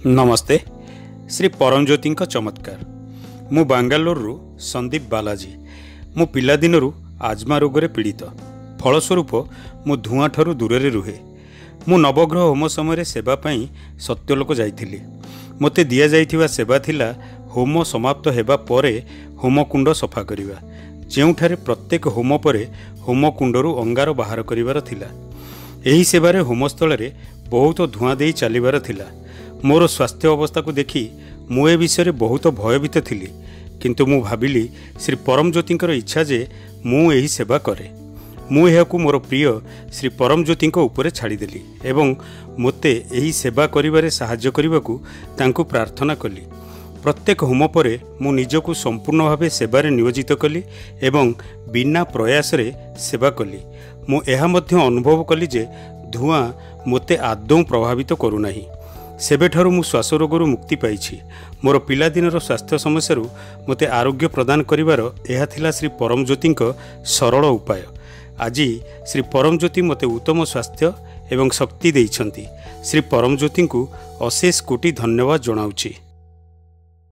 नमस्ते। श्री परमज्योति चमत्कार। मु बांगालोर संदीप बालाजी। मु पिलादिनरू आजमा रोग पीड़ित। फलस्वरूप मु धुआं ठारू दूर रुहे। मु नवग्रह होम समय सेवाई सत्यलोक जाइथिली। मते दिया जाइथिबा सेवा थिला होम समाप्त हेबा परे होमकुंड सफा करिवा, जेउठारे प्रत्येक होम परे होमकुंडरू अंगार बाहर करिवार थिला। एही सेवारे होमस्थल रे बहुत धुआं देई चलिबार थिला। मोर स्वास्थ्य अवस्था को देखि मु ए विषय बहुत भयभीत थिली, किंतु मु भाबिली श्री परमज्योतिंकर इच्छा जे मु एही सेवा करे। मु एहाकु मोर प्रिय श्री परमज्योतिंक उपरे छाड़ीदेली एवं मोते एही सेवा करिबारे सहाय्य करिबाकु तांकु प्रार्थना कली। प्रत्येक होम परे मु निजकु संपूर्ण भावे सेवारे नियोजित कली एवं बिना प्रयास रे सेवा कली। मु एहा मध्य अनुभव कली जे धुआं मोते आदौ प्रभावित करूनाही। सेबेठारु मु श्वास रोगरू मुक्ति पाइछि। मोर पिलादिनर स्वास्थ्य समस्यारू मोते आरोग्य प्रदान करिवार एहा थिला श्री परमज्योतिंक सरल उपाय। आज श्री परमज्योति मोते उत्तम स्वास्थ्य एवं शक्ति देइछन्ति। श्री परमज्योति को अशेष कोटि धन्यवाद जनाउछि।